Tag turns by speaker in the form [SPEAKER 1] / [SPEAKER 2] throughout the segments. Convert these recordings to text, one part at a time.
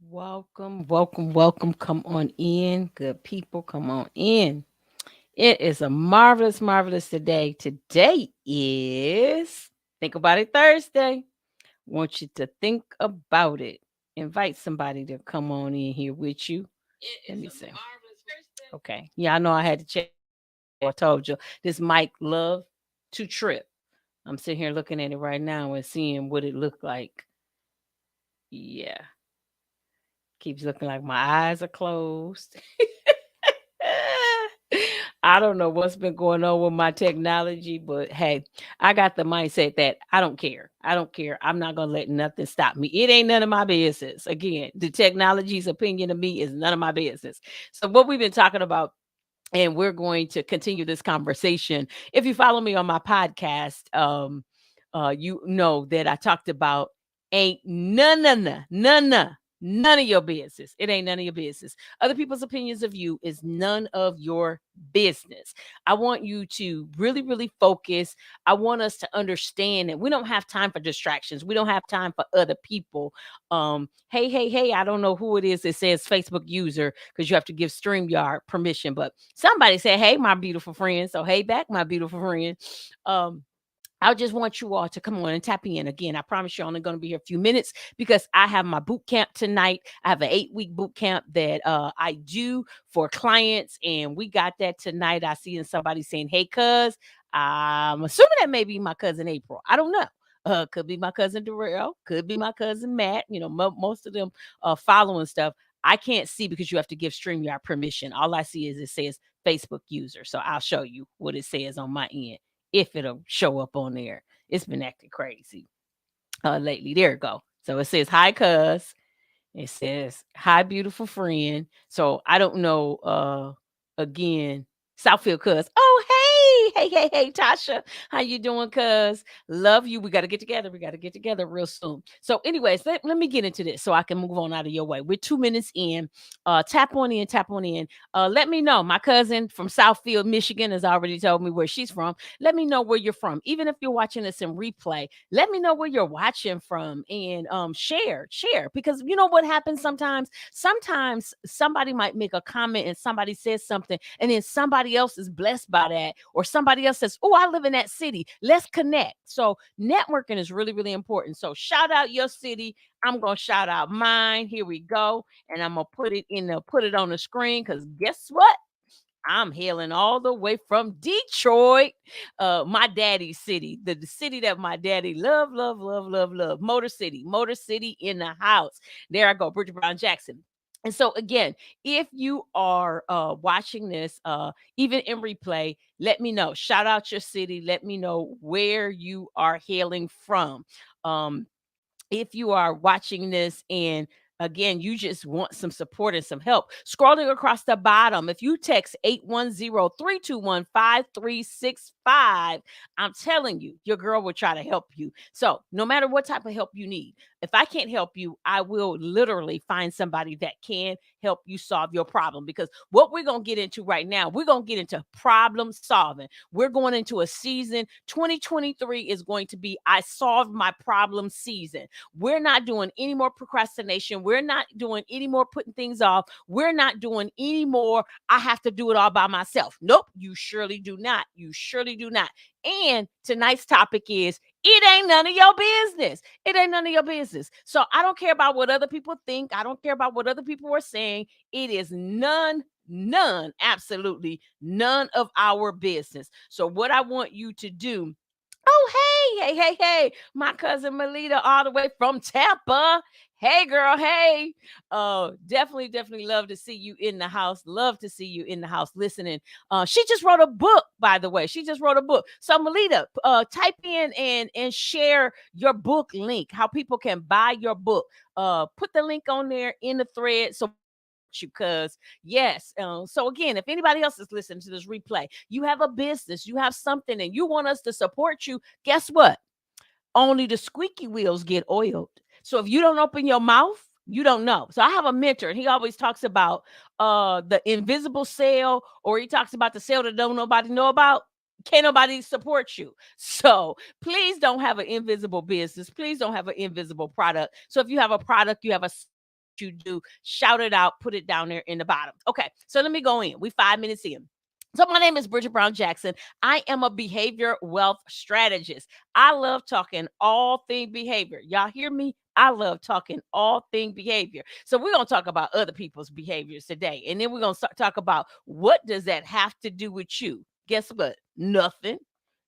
[SPEAKER 1] Welcome, welcome, welcome. Come on in, good people. Come on in. It is a marvelous, marvelous today. Today is Think About It Thursday. Want you to think about it. Invite somebody to come on in here with you. Let me see. Okay. Yeah, I know I had to check. I told you this mic love to trip. I'm sitting here looking at it right now and seeing what it looked like. Yeah. Keeps looking like my eyes are closed. I don't know what's been going on with my technology, but hey, I got the mindset that I don't care. I don't care. I'm not going to let nothing stop me. It ain't none of my business. Again, the technology's opinion of me is none of my business. So, what we've been talking about, and we're going to continue this conversation. If you follow me on my podcast, you know that I talked about ain't none of your business. It ain't none of your business. Other people's opinions of you is none of your business. I want you to really, really focus. I want us to understand that we don't have time for distractions. We don't have time for other people. Hey, I don't know who it is that says Facebook user because you have to give StreamYard permission, but somebody said, hey, my beautiful friend. So hey back, my beautiful friend. Um, I just want you all to come on and tap in again. I promise you're only going to be here a few minutes because I have my boot camp tonight. I have an 8-week boot camp that I do for clients, and we got that tonight. I see somebody saying, "Hey, cuz," I'm assuming that may be my cousin April. I don't know. Could be my cousin Darrell. Could be my cousin Matt. You know, most of them following stuff. I can't see because you have to give StreamYard permission. All I see is it says Facebook user. So I'll show you what it says on my end if it'll show up on there. It's been acting crazy lately. There it go. So it says hi, cuz. It says hi, beautiful friend. So I don't know. Again, Southfield cuz. Oh, hey, Tasha. How you doing, cuz? Love you. We got to get together. We got to get together real soon. So, anyways, let me get into this so I can move on out of your way. We're 2 minutes in. Tap on in, tap on in. Let me know. My cousin from Southfield, Michigan, has already told me where she's from. Let me know where you're from. Even if you're watching this in replay, let me know where you're watching from and share because you know what happens sometimes somebody might make a comment and somebody says something and then somebody else is blessed by that or somebody else says, oh, I live in that city, let's connect. So networking is really, really important. So shout out your city. I'm gonna shout out mine. Here we go. And I'm gonna put it on the screen because guess what, I'm hailing all the way from Detroit, my daddy's city, the city that my daddy love. Motor City in the house. There I go, Bridget Brown Jackson. And so again, if you are watching this, even in replay, let me know. Shout out your city. Let me know where you are hailing from. Um, if you are watching this and again you just want some support and some help, scrolling across the bottom, if you text 810-321-5365, I'm telling you your girl will try to help you. So no matter what type of help you need, if I can't help you, I will literally find somebody that can help you solve your problem, because what we're going to get into right now, we're going to get into problem solving. We're going into a season. 2023 is going to be I solved my problem season. We're not doing any more procrastination. We're not doing any more putting things off. We're not doing any more, I have to do it all by myself. Nope, you surely do not. You surely do not. And tonight's topic is it ain't none of your business. It ain't none of your business. So I don't care about what other people think. I don't care about what other people are saying. It is absolutely none of our business. So what I want you to do. Oh, hey, my cousin Melita, all the way from Tampa. Hey, girl, hey. Definitely love to see you in the house. Love to see you in the house listening. She just wrote a book, by the way. She just wrote a book. So, Melita, type in and share your book link, how people can buy your book. Put the link on there in the thread so you, cuz yes. So again, if anybody else is listening to this replay, you have a business, you have something and you want us to support you, guess what, only the squeaky wheels get oiled. So if you don't open your mouth, you don't know. So I have a mentor and he always talks about the invisible sale, or he talks about the sale that don't nobody know about. Can't nobody support you. So please don't have an invisible business. Please don't have an invisible product. So if you have a product, you have a what you do, shout it out, put it down there in the bottom. Okay, so let me go in. We 5 minutes in. So my name is Bridget Brown Jackson. I am a behavior wealth strategist. I love talking all thing behavior. Y'all hear me? I love talking all thing behavior. So we're going to talk about other people's behaviors today. And then we're going to talk about what does that have to do with you? Guess what? Nothing.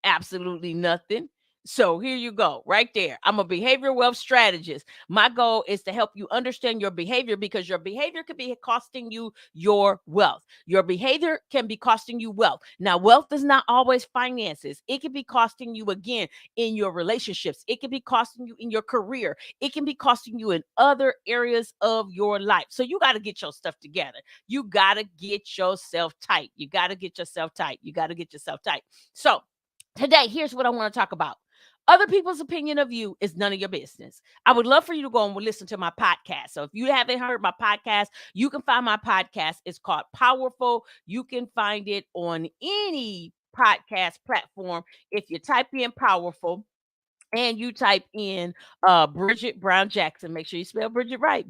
[SPEAKER 1] Absolutely nothing. So here you go, right there. I'm a behavior wealth strategist. My goal is to help you understand your behavior because your behavior could be costing you your wealth. Your behavior can be costing you wealth. Now, wealth is not always finances. It can be costing you again in your relationships. It can be costing you in your career. It can be costing you in other areas of your life. So you got to get your stuff together. You got to get yourself tight. You got to get yourself tight. You got to get yourself tight. So today, here's what I want to talk about. Other people's opinion of you is none of your business. I would love for you to go and listen to my podcast. So if you haven't heard my podcast, you can find my podcast. It's called Powerful. You can find it on any podcast platform. If you type in Powerful, and you type in Bridget Brown Jackson. Make sure you spell Bridget right.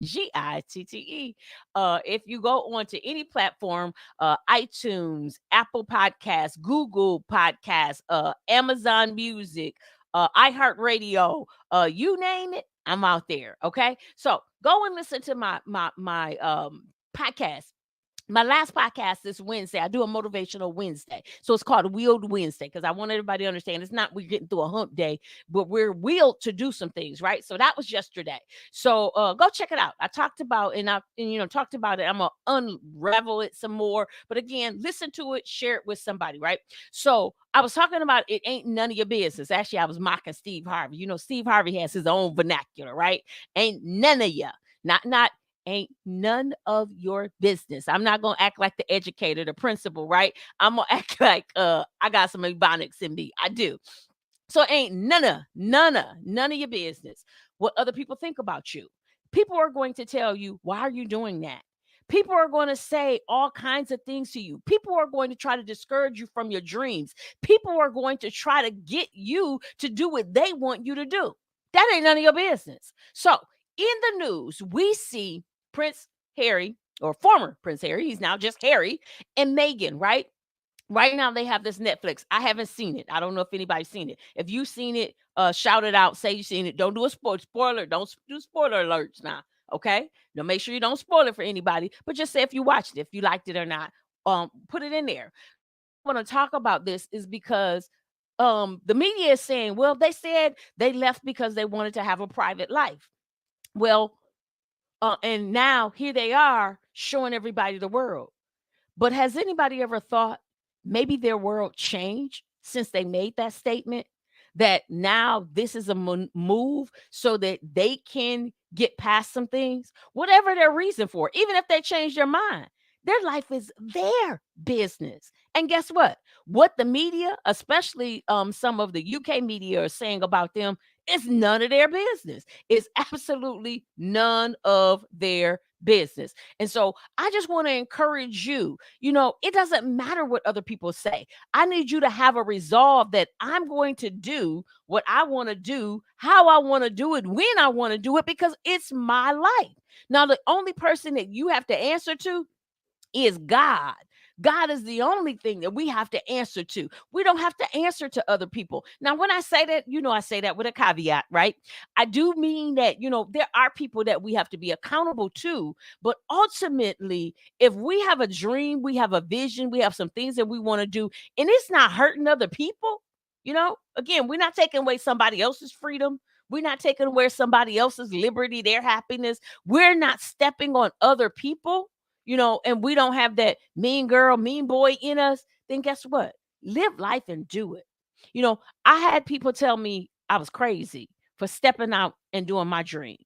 [SPEAKER 1] Gitte. If you go onto any platform, iTunes, Apple Podcasts, Google Podcasts, Amazon Music, iHeartRadio, you name it, I'm out there. Okay, so go and listen to my podcast. My last podcast this Wednesday, I do a motivational Wednesday. So it's called Wheeled Wednesday because I want everybody to understand it's not we're getting through a hump day, but we're wheeled to do some things, right? So that was yesterday. So go check it out. I talked about talked about it. I'm gonna unravel it some more. But again, listen to it, share it with somebody, right? So I was talking about it ain't none of your business. Actually, I was mocking Steve Harvey. You know, Steve Harvey has his own vernacular, right? Ain't none of ya. Not ain't none of your business. I'm not gonna act like the educator, the principal, right? I'm gonna act like I got some ebonics in me. I do. So ain't none of your business what other people think about you. People are going to tell you, why are you doing that? People are going to say all kinds of things to you. People are going to try to discourage you from your dreams. People are going to try to get you to do what they want you to do. That ain't none of your business. So in the news, we see Prince Harry, or former Prince Harry, he's now just Harry, and Meghan, right? Right now they have this Netflix. I haven't seen it. I don't know if anybody's seen it. If you've seen it, shout it out. Say you've seen it. Don't do a spoiler. Don't do spoiler alerts now. Okay. Now make sure you don't spoil it for anybody, but just say if you watched it, if you liked it or not. Put it in there. I want to talk about this is because the media is saying, well, they said they left because they wanted to have a private life. Well, and now here they are showing everybody the world. But has anybody ever thought maybe their world changed since they made that statement? That now this is a move so that they can get past some things, whatever their reason for, even if they change their mind. Their life is their business. And guess what? What the media, especially some of the UK media, are saying about them is none of their business. It's absolutely none of their business. And so I just want to encourage you, it doesn't matter what other people say. I need you to have a resolve that I'm going to do what I want to do, how I want to do it, when I want to do it, because it's my life. Now, the only person that you have to answer to is God. God is the only thing that we have to answer to. We don't have to answer to other people. Now, when I say that, I say that with a caveat, right? I do mean that, there are people that we have to be accountable to. But ultimately, if we have a dream, we have a vision, we have some things that we want to do, and it's not hurting other people, again, we're not taking away somebody else's freedom. We're not taking away somebody else's liberty, their happiness. We're not stepping on other people, and we don't have that mean girl, mean boy in us, then guess what? Live life and do it. I had people tell me I was crazy for stepping out and doing my dream.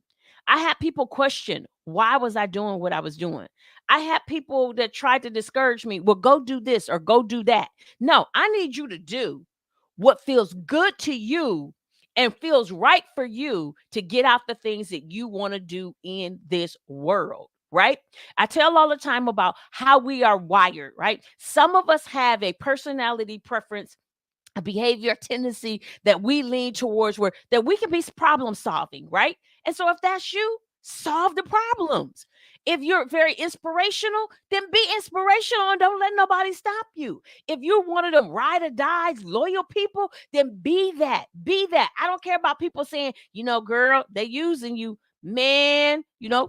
[SPEAKER 1] I had people question, why was I doing what I was doing? I had people that tried to discourage me. Well, go do this or go do that. No, I need you to do what feels good to you and feels right for you to get out the things that you want to do in this world. Right? I tell all the time about how we are wired, right? Some of us have a personality preference, a behavior tendency that we lean towards that we can be problem solving, right? And so if that's you, solve the problems. If you're very inspirational, then be inspirational and don't let nobody stop you. If you're one of them ride or dies, loyal people, then be that. Be that. I don't care about people saying, girl, they using you. Man,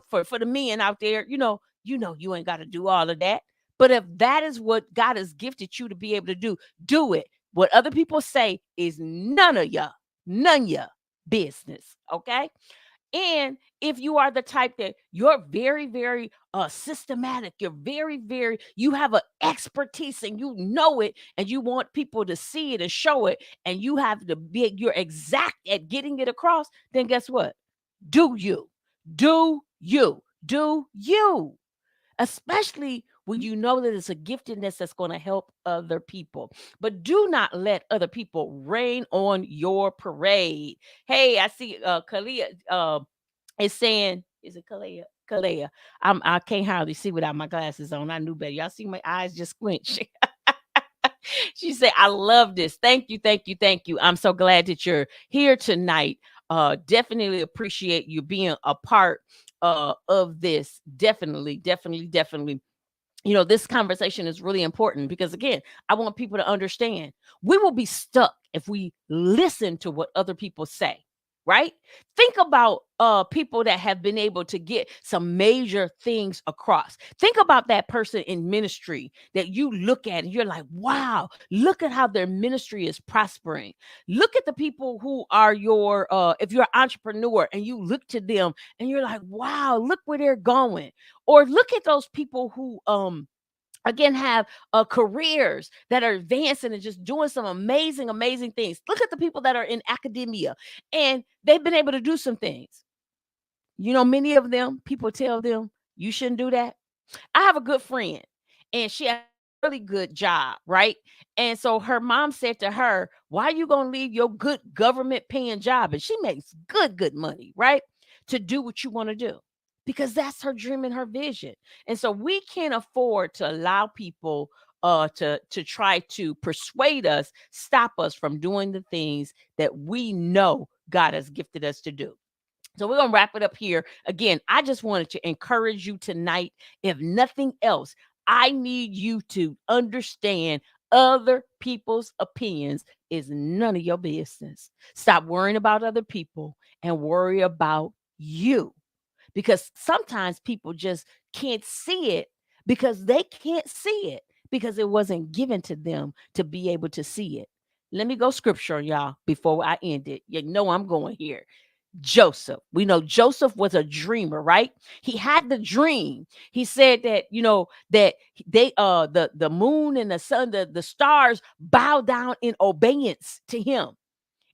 [SPEAKER 1] for the men out there, you ain't got to do all of that. But if that is what God has gifted you to be able to do it. What other people say is none ya business. Okay. And if you are the type that you're very, very systematic, you're very, very, you have an expertise and you know it, and you want people to see it and show it, and you have to be, you're exact at getting it across, then guess what? Do you, do you, do you especially when you know that it's a giftedness that's going to help other people. But do not let other people rain on your parade. Hey, I see Kalia is saying, is it Kalea? Kalea. I can't hardly see without my glasses on. I knew better. Y'all see my eyes just squinch. She said, I love this. Thank you, thank you, thank you. I'm so glad that you're here tonight. Definitely appreciate you being a part of this. Definitely, definitely, definitely. This conversation is really important because, again, I want people to understand we will be stuck if we listen to what other people say, right? Think about people that have been able to get some major things across. Think about that person in ministry that you look at and you're like, wow, look at how their ministry is prospering. Look at the people who are if you're an entrepreneur and you look to them and you're like, wow, look where they're going. Or look at those people who again have careers that are advancing and just doing some amazing, amazing things. Look at the people that are in academia and they've been able to do some things. Many of them, people tell them you shouldn't do that. I have a good friend and she has a really good job, right? And so her mom said to her, why are you going to leave your good government paying job? And she makes good money, right? To do what you want to do, because that's her dream and her vision. And so we can't afford to allow people to try to persuade us, stop us from doing the things that we know God has gifted us to do. So we're going to wrap it up here. Again, I just wanted to encourage you tonight. If nothing else, I need you to understand other people's opinions is none of your business. Stop worrying about other people and worry about you, because sometimes people just can't see it because they can't see it because it wasn't given to them to be able to see it. Let me go scripture, y'all, before I end it. You know I'm going here. Joseph. We know Joseph was a dreamer, right? He had the dream. He said that, that they the moon and the sun, the stars bow down in obedience to him.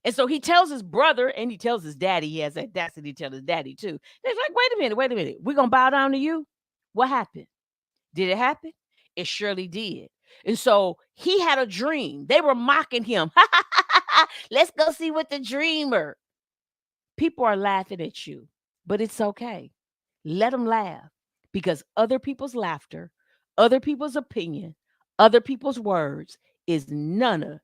[SPEAKER 1] And so he tells his brother and he tells his daddy. He has audacity to tell his daddy too. They're like, wait a minute. We're gonna bow down to you. What happened? Did it happen? It surely did. And so he had a dream. They were mocking him. Let's go see what the dreamer. People are laughing at you, but it's okay. Let them laugh, because other people's laughter, other people's opinion, other people's words is none of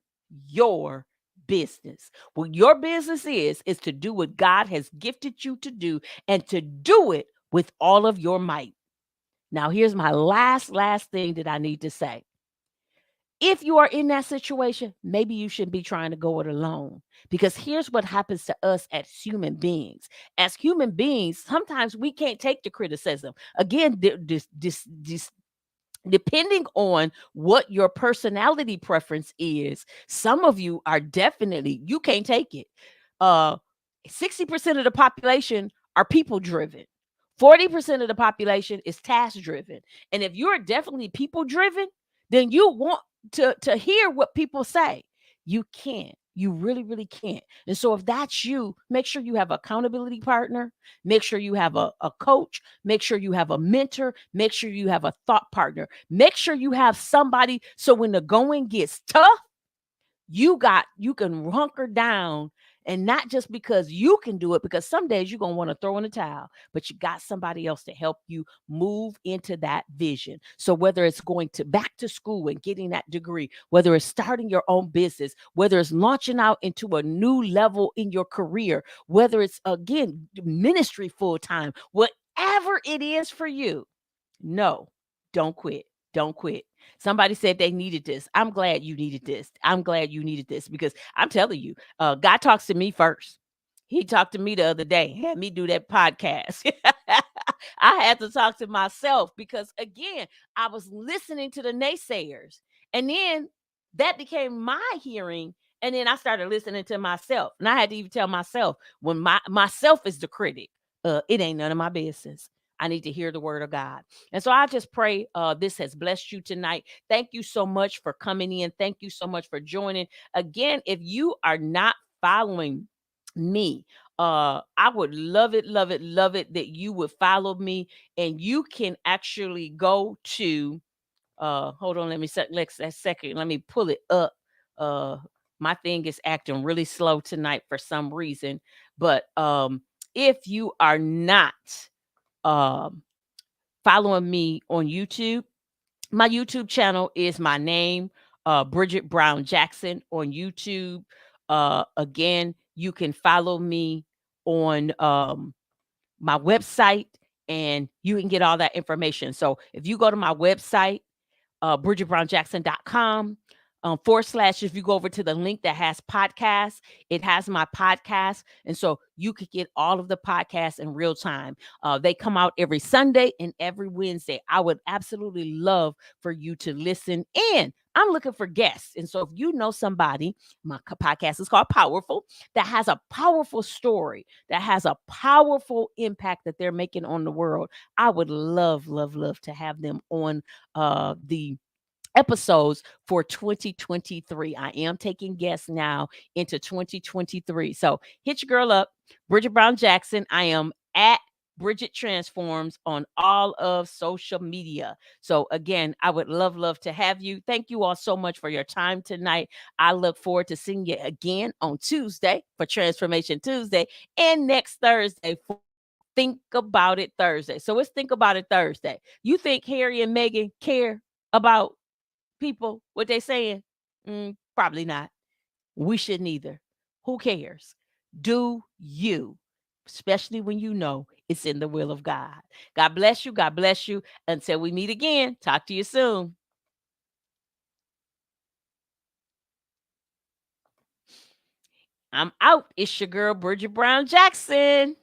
[SPEAKER 1] your business. What your business is to do what God has gifted you to do and to do it with all of your might. Now, here's my last thing that I need to say. If you are in that situation, maybe you shouldn't be trying to go it alone. Because here's what happens to us as human beings. As human beings, sometimes we can't take the criticism. Again, this depending on what your personality preference is, some of you are definitely, you can't take it. 60% of the population are people driven. 40% of the population is task driven. And if you're definitely people driven, then you want to hear what people say. You can't. You really, really can't. And so if that's you, make sure you have an accountability partner. Make sure you have a coach. Make sure you have a mentor. Make sure you have a thought partner. Make sure you have somebody so when the going gets tough, you can hunker down And not just because you can do it, because some days you're going to want to throw in the towel, but you got somebody else to help you move into that vision. So whether it's going to back to school and getting that degree, whether it's starting your own business, whether it's launching out into a new level in your career, whether it's again ministry full time, whatever it is for you, no, don't quit. Don't quit. Somebody said they needed this. I'm glad you needed this. I'm glad you needed this because I'm telling you, God talks to me first. He talked to me the other day, had me do that podcast. I had to talk to myself because, again, I was listening to the naysayers. And then that became my hearing. And then I started listening to myself. And I had to even tell myself when myself is the critic, it ain't none of my business. I need to hear the word of God. And so I just pray this has blessed you tonight. Thank you so much for coming in. Thank you so much for joining. Again, if you are not following me, I would love it, love it, love it that you would follow me, and you can actually go to hold on, let me a second. Let me pull it up. Uh my thing is acting really slow tonight for some reason. But if you are not um following me on YouTube, my YouTube channel is my name, Bridget Brown Jackson on YouTube. Again, you can follow me on my website and you can get all that information. So if you go to my website, BridgetBrownJackson.com. / if you go over to the link that has podcasts, it has my podcast. And so you could get all of the podcasts in real time. They come out every Sunday and every Wednesday. I would absolutely love for you to listen in. I'm looking for guests. And so if you know somebody, my podcast is called Powerful, that has a powerful story, that has a powerful impact that they're making on the world, I would love, love, love to have them on the episodes for 2023. I am taking guests now into 2023. So hit your girl up, Bridget Brown Jackson. I am at Bridget Transforms on all of social media. So again, I would love, love to have you. Thank you all so much for your time tonight. I look forward to seeing you again on Tuesday for Transformation Tuesday and next Thursday for Think About It Thursday. So it's Think About It Thursday. You think Harry and Meghan care about people what they saying? Probably not. We shouldn't either. Who cares? Do you, especially when you know it's in the will of God. God bless you. God bless you. Until we meet again, talk to you soon. I'm out. It's your girl, Bridget Brown Jackson.